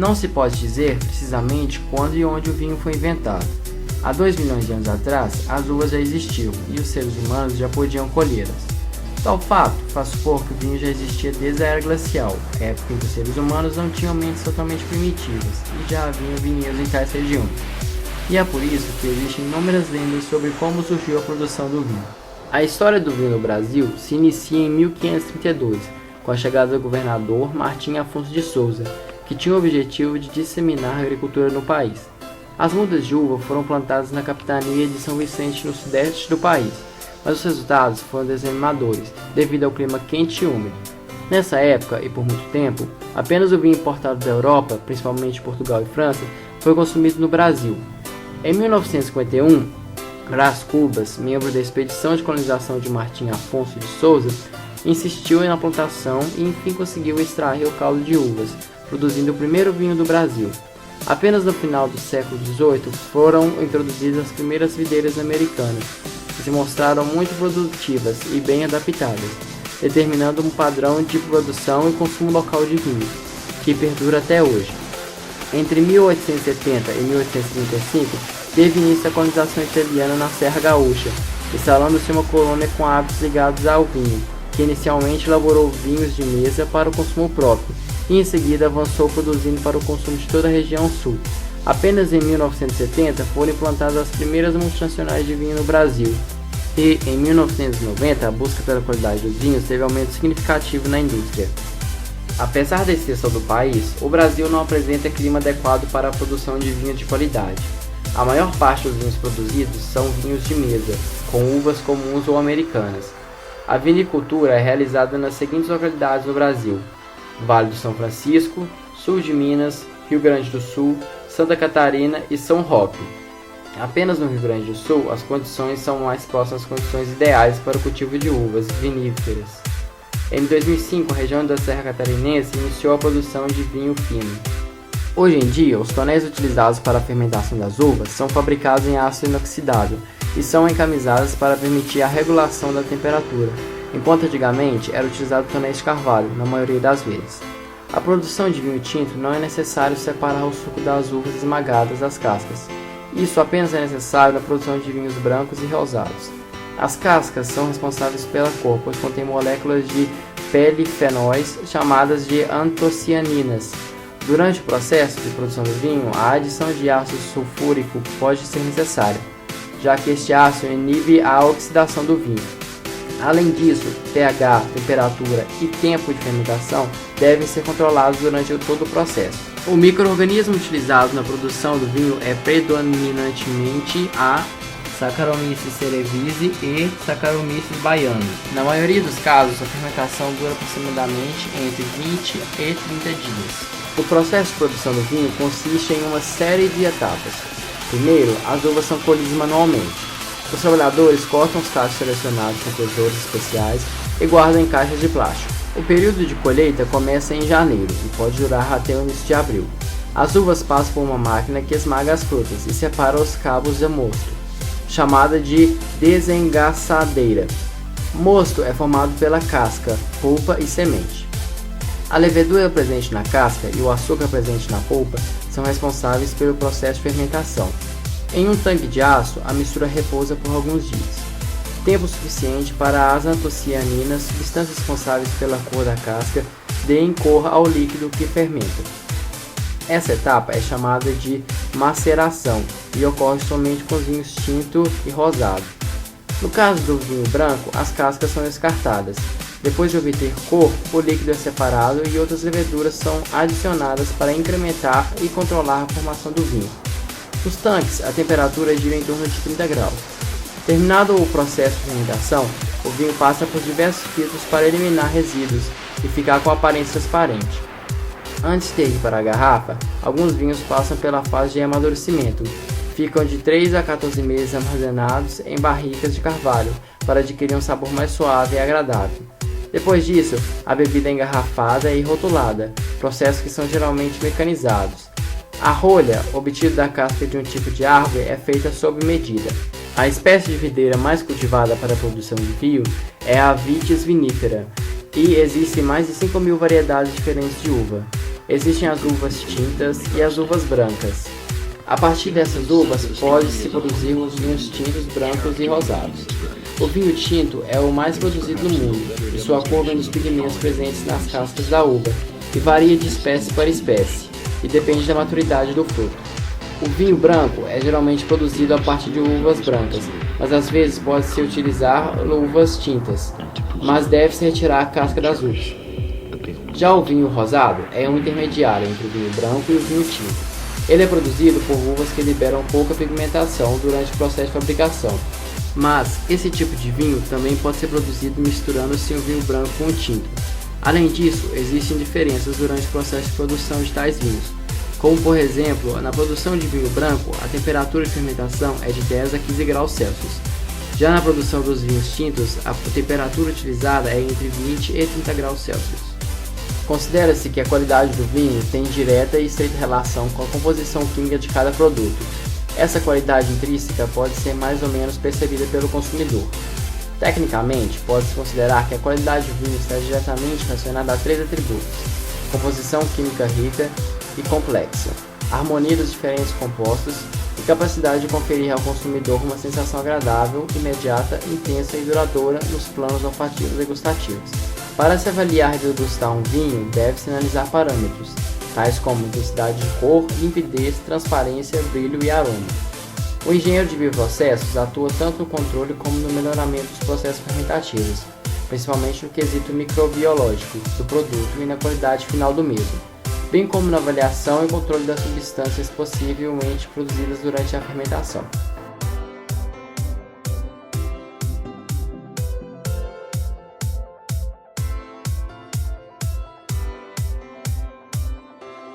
Não se pode dizer precisamente quando e onde o vinho foi inventado. Há 2 milhões de anos atrás, as uvas já existiam e os seres humanos já podiam colhê-las. Tal fato faz supor que o vinho já existia desde a Era Glacial, época em que os seres humanos não tinham mentes totalmente primitivas e já haviam vinhedos em tais regiões. E é por isso que existem inúmeras lendas sobre como surgiu a produção do vinho. A história do vinho no Brasil se inicia em 1532, com a chegada do governador Martim Afonso de Souza, que tinha o objetivo de disseminar a agricultura no país. As mudas de uva foram plantadas na capitania de São Vicente, no sudeste do país, mas os resultados foram desanimadores, devido ao clima quente e úmido. Nessa época, e por muito tempo, apenas o vinho importado da Europa, principalmente Portugal e França, foi consumido no Brasil. Em 1951, Brás Cubas, membro da expedição de colonização de Martim Afonso de Souza, insistiu na plantação e enfim conseguiu extrair o caldo de uvas, produzindo o primeiro vinho do Brasil. Apenas no final do século XVIII foram introduzidas as primeiras videiras americanas, que se mostraram muito produtivas e bem adaptadas, determinando um padrão de produção e consumo local de vinho, que perdura até hoje. Entre 1870 e 1835, teve início a colonização italiana na Serra Gaúcha, instalando-se uma colônia com hábitos ligados ao vinho, que inicialmente elaborou vinhos de mesa para o consumo próprio, e em seguida avançou produzindo para o consumo de toda a região sul. Apenas em 1970 foram implantadas as primeiras multinacionais de vinho no Brasil, e em 1990 a busca pela qualidade dos vinhos teve aumento significativo na indústria. Apesar da extensão do país, o Brasil não apresenta clima adequado para a produção de vinho de qualidade. A maior parte dos vinhos produzidos são vinhos de mesa, com uvas comuns ou americanas. A vinicultura é realizada nas seguintes localidades do Brasil: Vale do São Francisco, sul de Minas, Rio Grande do Sul, Santa Catarina e São Roque. Apenas no Rio Grande do Sul, as condições são mais próximas às condições ideais para o cultivo de uvas viníferas. Em 2005, a região da Serra Catarinense iniciou a produção de vinho fino. Hoje em dia, os tonéis utilizados para a fermentação das uvas são fabricados em aço inoxidável e são encamisados para permitir a regulação da temperatura, enquanto antigamente era utilizado tonéis de carvalho, na maioria das vezes. A produção de vinho tinto não é necessário separar o suco das uvas esmagadas das cascas. Isso apenas é necessário na produção de vinhos brancos e rosados. As cascas são responsáveis pela cor, pois contêm moléculas de polifenóis chamadas de antocianinas. Durante o processo de produção do vinho, a adição de ácido sulfúrico pode ser necessária, já que este ácido inibe a oxidação do vinho. Além disso, pH, temperatura e tempo de fermentação devem ser controlados durante todo o processo. O micro-organismo utilizado na produção do vinho é predominantemente a Saccharomyces cerevisiae e Saccharomyces baianus. Na maioria dos casos, a fermentação dura aproximadamente entre 20 e 30 dias. O processo de produção do vinho consiste em uma série de etapas. Primeiro, as uvas são colhidas manualmente. Os trabalhadores cortam os cachos selecionados com tesouras especiais e guardam em caixas de plástico. O período de colheita começa em janeiro e pode durar até o início de abril. As uvas passam por uma máquina que esmaga as frutas e separa os cabos de mosto, chamada de desengaçadeira. Mosto é formado pela casca, polpa e semente. A levedura presente na casca e o açúcar presente na polpa são responsáveis pelo processo de fermentação. Em um tanque de aço, a mistura repousa por alguns dias, tempo suficiente para as antocianinas, substâncias responsáveis pela cor da casca, deem cor ao líquido que fermenta. Essa etapa é chamada de maceração e ocorre somente com os vinhos tinto e rosado. No caso do vinho branco, as cascas são descartadas. Depois de obter cor, o líquido é separado e outras leveduras são adicionadas para incrementar e controlar a formação do vinho. Nos tanques, a temperatura gira em torno de 30 graus. Terminado o processo de fermentação, o vinho passa por diversos filtros para eliminar resíduos e ficar com aparência transparente. Antes de ir para a garrafa, alguns vinhos passam pela fase de amadurecimento. Ficam de 3 a 14 meses armazenados em barricas de carvalho para adquirir um sabor mais suave e agradável. Depois disso, a bebida é engarrafada e rotulada, processos que são geralmente mecanizados. A rolha, obtida da casca de um tipo de árvore, é feita sob medida. A espécie de videira mais cultivada para a produção de vinho é a Vitis vinifera, e existem mais de 5.000 variedades diferentes de uva. Existem as uvas tintas e as uvas brancas. A partir dessas uvas pode-se produzir os vinhos tintos, brancos e rosados. O vinho tinto é o mais produzido no mundo, e sua cor vem dos pigmentos presentes nas cascas da uva, e varia de espécie para espécie, e depende da maturidade do fruto. O vinho branco é geralmente produzido a partir de uvas brancas, mas às vezes pode-se utilizar uvas tintas, mas deve-se retirar a casca das uvas. Já o vinho rosado é um intermediário entre o vinho branco e o vinho tinto. Ele é produzido por uvas que liberam pouca pigmentação durante o processo de fabricação, mas esse tipo de vinho também pode ser produzido misturando-se o vinho branco com o tinto. Além disso, existem diferenças durante o processo de produção de tais vinhos, como por exemplo, na produção de vinho branco, a temperatura de fermentação é de 10 a 15 graus Celsius. Já na produção dos vinhos tintos, a temperatura utilizada é entre 20 e 30 graus Celsius. Considera-se que a qualidade do vinho tem direta e estreita relação com a composição química de cada produto. Essa qualidade intrínseca pode ser mais ou menos percebida pelo consumidor. Tecnicamente, pode-se considerar que a qualidade do vinho está diretamente relacionada a 3 atributos: composição química rica e complexa, harmonia dos diferentes compostos e capacidade de conferir ao consumidor uma sensação agradável, imediata, intensa e duradoura nos planos olfativos e gustativos. Para se avaliar e degustar um vinho, deve-se analisar parâmetros, tais como intensidade de cor, limpidez, transparência, brilho e aroma. O engenheiro de bioprocessos atua tanto no controle como no melhoramento dos processos fermentativos, principalmente no quesito microbiológico do produto e na qualidade final do mesmo, bem como na avaliação e controle das substâncias possivelmente produzidas durante a fermentação.